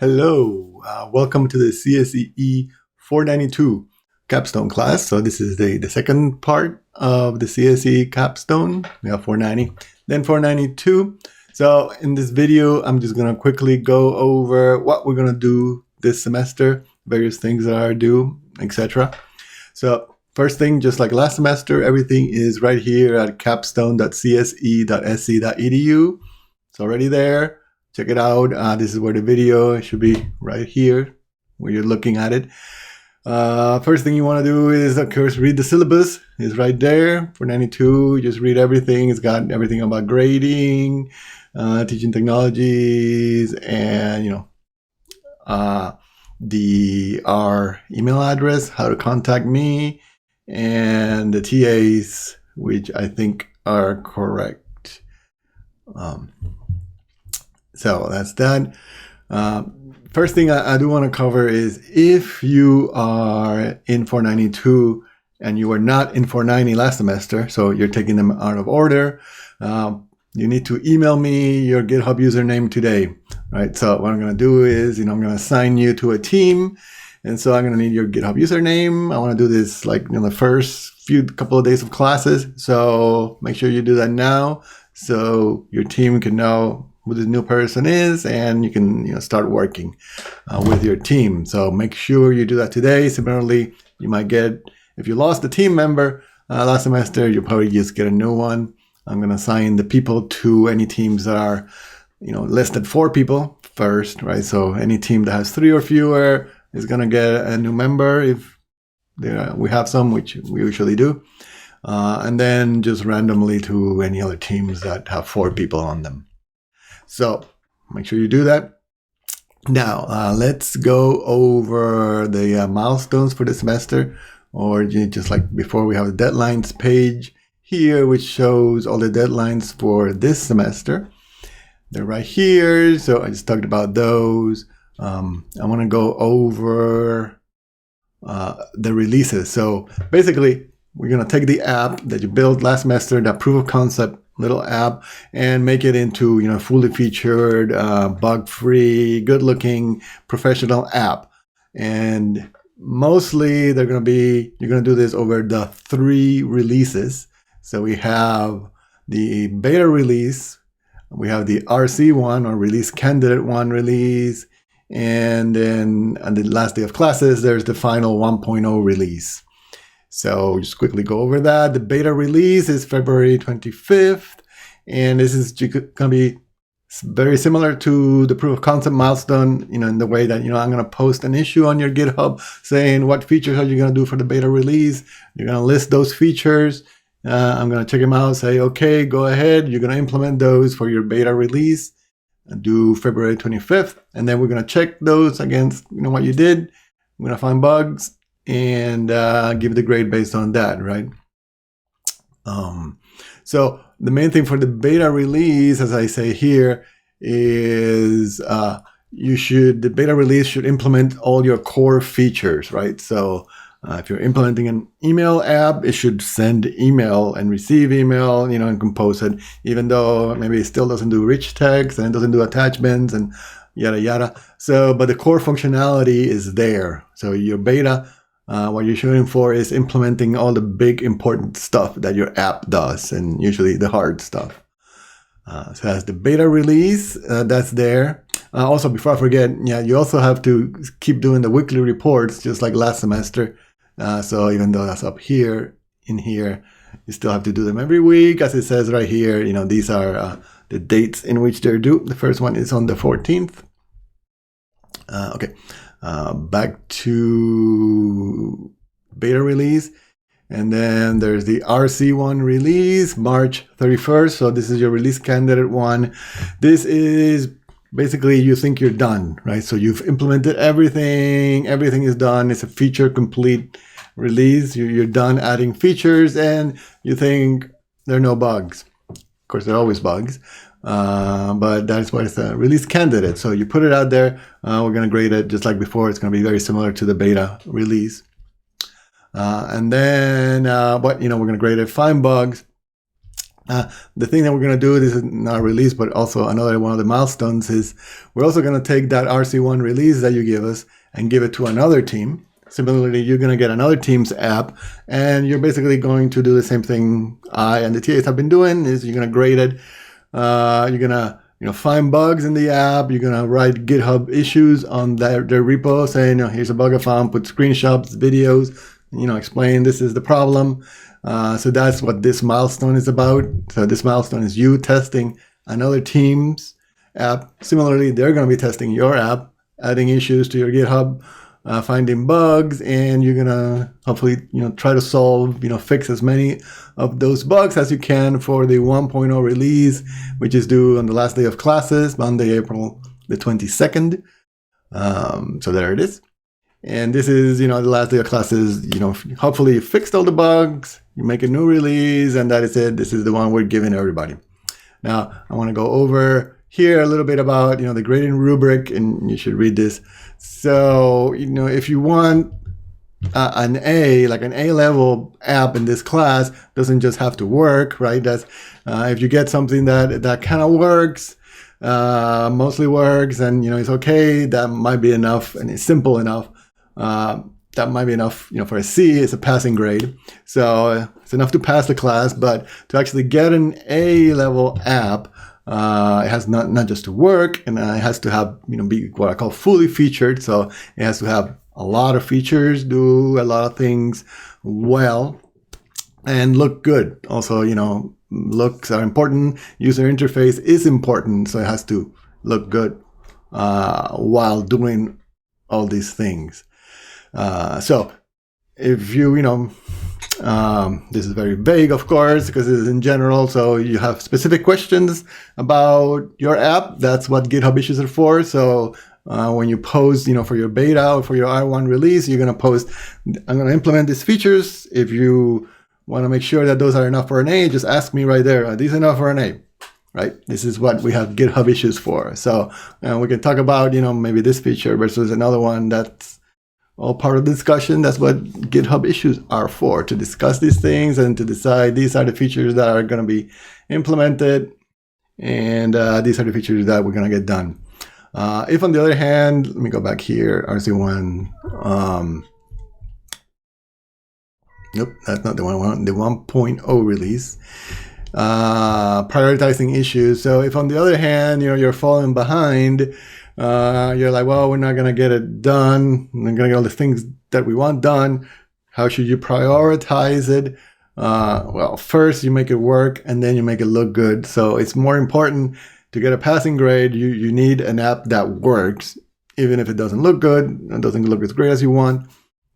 Hello, welcome to the CSCE 492 capstone class. So this is the second part of the CSCE capstone. We have 490, then 492. So in this video, I'm just going to quickly go over what we're going to do this semester, various things that are due, etc. So first thing, just like last semester, everything is right here at capstone.csce.sc.edu. It's already there. Check it out. This is where the video should be right here, where you're looking at it. First thing you want to do is, of course, read the syllabus. It's right there for 92. Just read everything. It's got everything about grading, teaching technologies, and our email address, how to contact me, and the TAs, which I think are correct. So that's that. First thing I do want to cover is if you are in 492 and you were not in 490 last semester, so you're taking them out of order, you need to email me your GitHub username today, right? So what I'm going to do is, I'm going to assign you to a team. And so I'm going to need your GitHub username. I want to do this like in the first couple of days of classes. So make sure you do that now so your team can know who the new person is, and you can start working with your team. So make sure you do that today. Similarly, you might get, if you lost a team member last semester, you'll probably just get a new one. I'm going to assign the people to any teams that are less than 4 people first, right? So any team that has 3 or fewer is going to get a new member if we have some, which we usually do. And then just randomly to any other teams that have 4 people on them. So make sure you do that. Now, let's go over the milestones for the semester, or just like before, we have the deadlines page here, which shows all the deadlines for this semester. They're right here. So I just talked about those. I want to go over the releases. So basically, we're going to take the app that you built last semester, that proof of concept little app, and make it into fully featured, bug-free, good-looking, professional app. And mostly you're going to do this over the 3 releases. So we have the beta release, we have the RC1 or release candidate 1 release, and then on the last day of classes there's the final 1.0 release. So just quickly go over that. The beta release is February 25th, and this is going to be very similar to the proof of concept milestone, in the way that, I'm going to post an issue on your GitHub saying what features are you going to do for the beta release. You're going to list those features. I'm going to check them out, say, okay, go ahead. You're going to implement those for your beta release, do February 25th. And then we're going to check those against, what you did. We're going to find bugs and give the grade based on that, right? So the main thing for the beta release, as I say here, is the beta release should implement all your core features, right? So if you're implementing an email app, it should send email and receive email, and compose it, even though maybe it still doesn't do rich text and it doesn't do attachments and yada yada. So, but the core functionality is there. So your beta, what you're shooting for is implementing all the big important stuff that your app does, and usually the hard stuff. So as the beta release, that's there. Also, before I forget, you also have to keep doing the weekly reports, just like last semester. So even though that's up here, in here, you still have to do them every week. As it says right here, these are the dates in which they're due. The first one is on the 14th. Okay. Back to beta release, and then there's the RC1 release, March 31st. So this is your release candidate 1. This is basically, you think you're done, right? So you've implemented everything is done. It's a feature complete release. You're done adding features, and you think there are no bugs. Of course, there are always bugs. But that's why it's a release candidate. So you put it out there. We're going to grade it just like before. It's going to be very similar to the beta release. And then, we're going to grade it, find bugs. The thing that we're going to do, this is not a release, but also another one of the milestones, is we're also going to take that RC1 release that you give us and give it to another team. Similarly, you're going to get another team's app, and you're basically going to do the same thing I and the TAs have been doing. Is you're going to grade it. You're going to find bugs in the app. You're going to write GitHub issues on their repo saying, here's a bug I found, put screenshots, videos, explain this is the problem. So that's what this milestone is about. So this milestone is you testing another team's app. Similarly, they're going to be testing your app, adding issues to your GitHub, finding bugs, and you're going to hopefully, try to solve, fix as many of those bugs as you can for the 1.0 release, which is due on the last day of classes, Monday, April the 22nd. So there it is. And this is, the last day of classes, hopefully you fixed all the bugs, you make a new release, and that is it. This is the one we're giving everybody. Now, I want to go over here a little bit about, the grading rubric, and you should read this. So, if you want an A, like an A-level app in this class, doesn't just have to work, right? That's if you get something that kind of works, mostly works, and, it's okay, that might be enough, and it's simple enough. That might be enough, for a C. It's a passing grade. So it's enough to pass the class, but to actually get an A-level app, it has not just to work, and it has to have, be what I call fully featured. So it has to have a lot of features, do a lot of things well, and look good. Also, looks are important. User interface is important. So it has to look good while doing all these things. So if you, this is very vague, of course, because it is in general. So you have specific questions about your app. That's what GitHub issues are for. So when you post, for your beta or for your R1 release, you're going to post, I'm going to implement these features. If you want to make sure that those are enough for an A, just ask me right there. Are these enough for an A? Right? This is what we have GitHub issues for. So we can talk about, maybe this feature versus another one. That's all part of the discussion. That's what GitHub issues are for, to discuss these things and to decide these are the features that are going to be implemented, and these are the features that we're going to get done. If on the other hand, let me go back here, RC1, nope, that's not the one I want, the 1.0 release. Prioritizing issues. So if on the other hand, you're falling behind, you're like, well, we're not going to get it done. We're not going to get all the things that we want done. How should you prioritize it? Well, first you make it work and then you make it look good. So it's more important to get a passing grade. You need an app that works, even if it doesn't look good, it doesn't look as great as you want.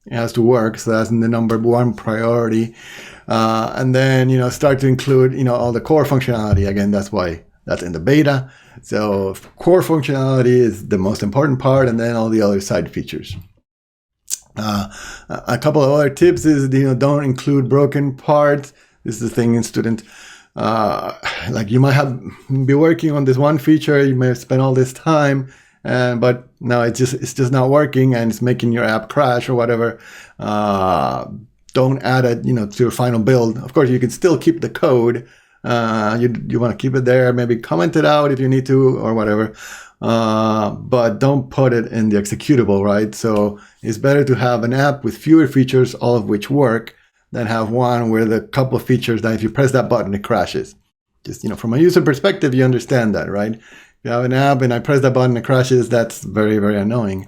It has to work. So that's the number one priority. And then, start to include, all the core functionality. Again, that's why that's in the beta. So core functionality is the most important part, and then all the other side features. A couple of other tips is, don't include broken parts. This is the thing in student. Like you might be working on this one feature, you may have spent all this time, but no, it's just not working, and it's making your app crash or whatever. Don't add it, to your final build. Of course, you can still keep the code. You want to keep it there, maybe comment it out if you need to or whatever. But don't put it in the executable, right? So it's better to have an app with fewer features, all of which work, than have one with a couple of features that if you press that button, it crashes. Just, from a user perspective, you understand that, right? If you have an app and I press that button, it crashes, that's very, very annoying.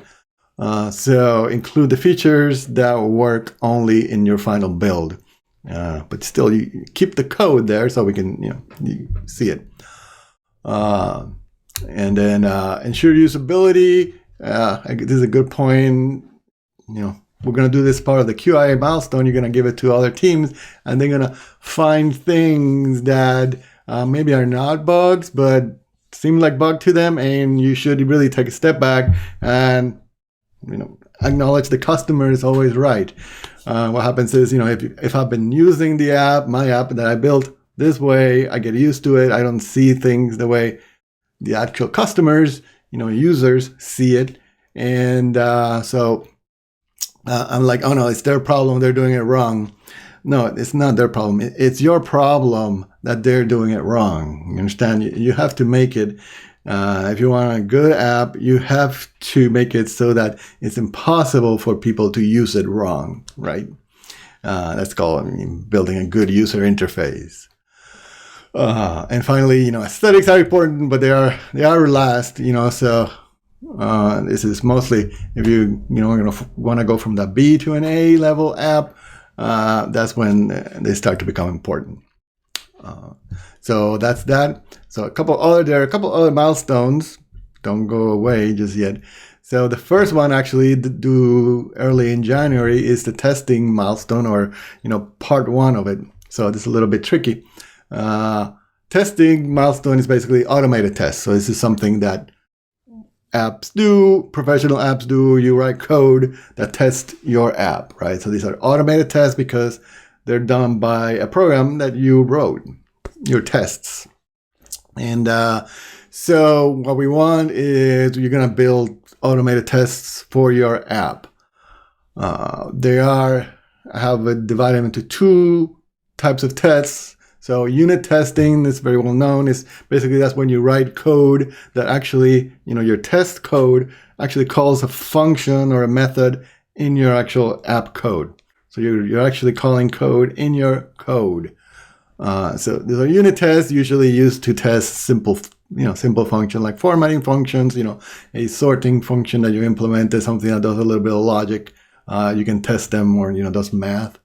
So include the features that work only in your final build. But still, you keep the code there so we can, you see it. And then ensure usability. This is a good point. We're going to do this part of the QIA milestone. You're going to give it to other teams, and they're going to find things that maybe are not bugs, but seem like bug to them. And you should really take a step back and, acknowledge the customer is always right. What happens is, if I've been using the app, my app that I built this way, I get used to it. I don't see things the way the actual customers, users see it. And so I'm like, oh no, it's their problem. They're doing it wrong. No, it's not their problem. It's your problem that they're doing it wrong. You understand? You have to make it, if you want a good app, you have to make it so that it's impossible for people to use it wrong, right? That's called building a good user interface. And finally, aesthetics are important, but they are last, so this is mostly if you want to go from the B to an A level app, that's when they start to become important. So that's that. So there are a couple other milestones. Don't go away just yet. So the first one actually due early in January is the testing milestone, or part 1 of it. So this is a little bit tricky. Testing milestone is basically automated tests. So this is something that apps do, professional apps do. You write code that tests your app, right? So these are automated tests because they're done by a program that you wrote, your tests. And so what we want is you're going to build automated tests for your app. I have divided them into 2 types of tests. So unit testing is very well known. Is basically that's when you write code that actually, your test code actually calls a function or a method in your actual app code. So you're actually calling code in your code. So these are unit tests usually used to test simple function like formatting functions, a sorting function that you implemented, something that does a little bit of logic. You can test them, or, does math,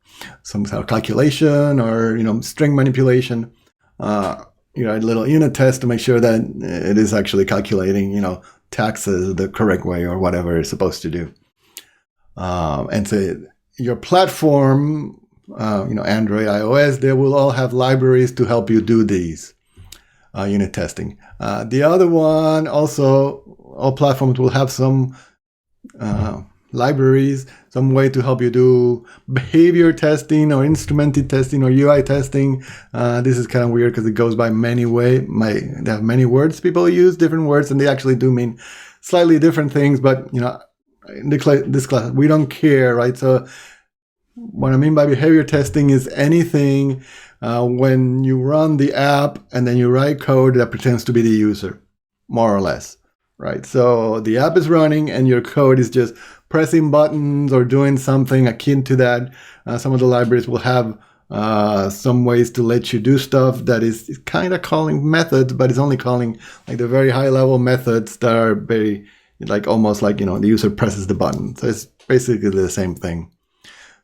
some kind of calculation, or, string manipulation. A little unit test to make sure that it is actually calculating, taxes the correct way or whatever it's supposed to do. And so your platform, Android, iOS, they will all have libraries to help you do these unit testing. The other one also, all platforms will have some libraries, some way to help you do behavior testing or instrumented testing or UI testing. This is kind of weird because it goes by many ways. They have many words. People use different words, and they actually do mean slightly different things. But in this class, we don't care, right? So what I mean by behavior testing is anything when you run the app and then you write code that pretends to be the user, more or less, right? So the app is running and your code is just pressing buttons or doing something akin to that. Some of the libraries will have some ways to let you do stuff that is kind of calling methods, but it's only calling like the very high level methods that are very almost like, the user presses the button. So it's basically the same thing.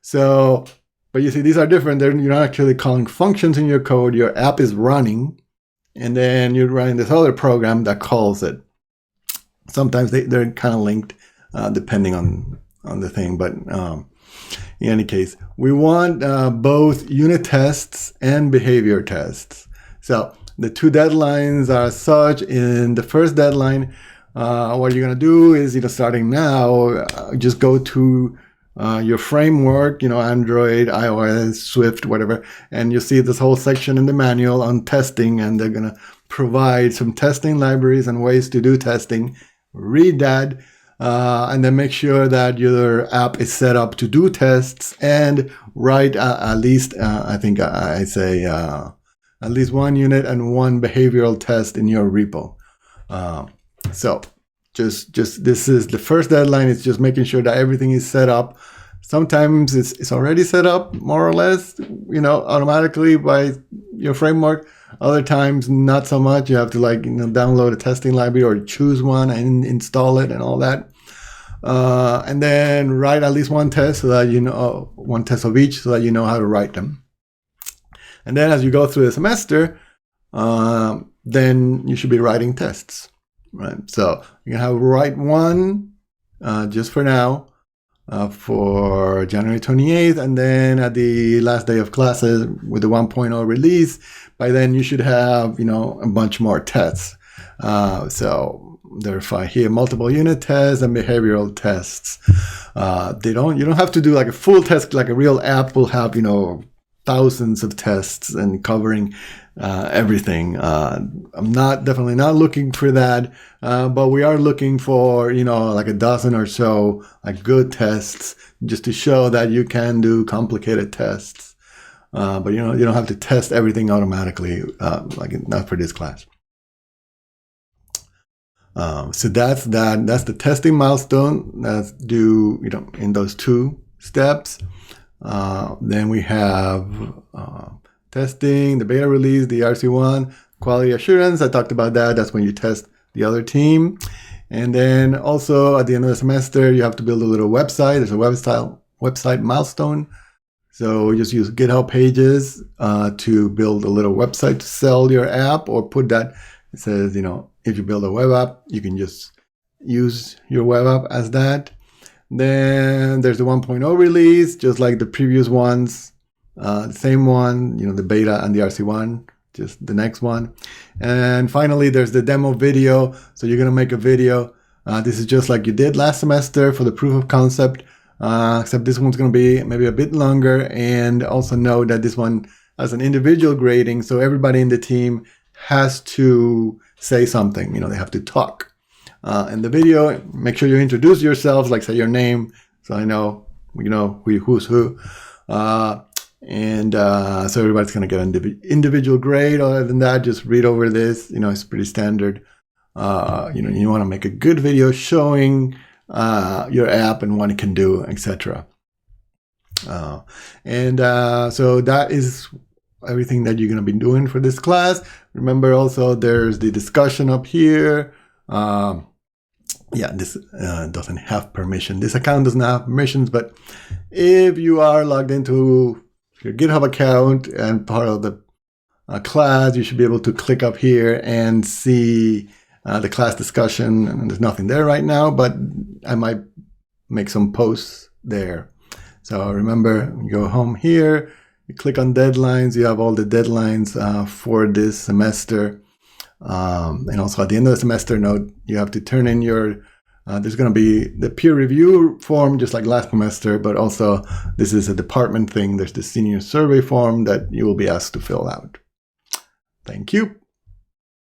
So, but you see, these are different. You're not actually calling functions in your code. Your app is running, and then you're running this other program that calls it. Sometimes they're kind of linked, depending on the thing. But in any case, we want both unit tests and behavior tests. So the 2 deadlines are such. In the first deadline, what you're going to do is, starting now, just go to your framework, Android, iOS, Swift, whatever, and you see this whole section in the manual on testing, and they're going to provide some testing libraries and ways to do testing. Read that, and then make sure that your app is set up to do tests, and write at least, I think I say at least 1 unit and 1 behavioral test in your repo. So just this is the first deadline. It's just making sure that everything is set up. Sometimes it's already set up more or less, automatically by your framework. Other times, not so much. You have to download a testing library or choose one and install it and all that. And then write at least 1 test so that 1 test of each so that you know how to write them. And then as you go through the semester, then you should be writing tests, right? So you can write 1 just for now. For January 28th, and then at the last day of classes with the 1.0 release, by then you should have, a bunch more tests. So there here multiple unit tests and behavioral tests. You don't have to do like a full test, like a real app will have, thousands of tests and covering everything. I'm definitely not looking for that, but we are looking for, like a dozen or so good tests just to show that you can do complicated tests. But you don't have to test everything automatically, like not for this class. So that's that. That's the testing milestone. That's due, in those 2 steps. Then we have testing, the beta release, the RC1, quality assurance. I talked about that. That's when you test the other team. And then also at the end of the semester, you have to build a little website. There's a website milestone. So just use GitHub Pages to build a little website to sell your app, or put that. It says, if you build a web app, you can just use your web app as that. Then there's the 1.0 release, just like the previous ones, the same one, the beta and the RC1, just the next one. And finally, there's the demo video. So you're going to make a video. This is just like you did last semester for the proof of concept, except this one's going to be maybe a bit longer. And also know that this one has an individual grading. So everybody in the team has to say something, they have to talk. In the video, make sure you introduce yourselves, like say your name, so I know, who's who. So everybody's going to get an individual grade. Other than that, just read over this. It's pretty standard. You want to make a good video showing your app and what it can do, etc. So that is everything that you're going to be doing for this class. Remember also there's the discussion up here. This doesn't have permission. This account doesn't have permissions, but if you are logged into your GitHub account and part of the class, you should be able to click up here and see the class discussion. And there's nothing there right now, but I might make some posts there. So remember, you go home here, you click on deadlines, you have all the deadlines for this semester. And also at the end of the semester note, you have to turn in your, there's going to be the peer review form, just like last semester, but also this is a department thing. There's the senior survey form that you will be asked to fill out. Thank you.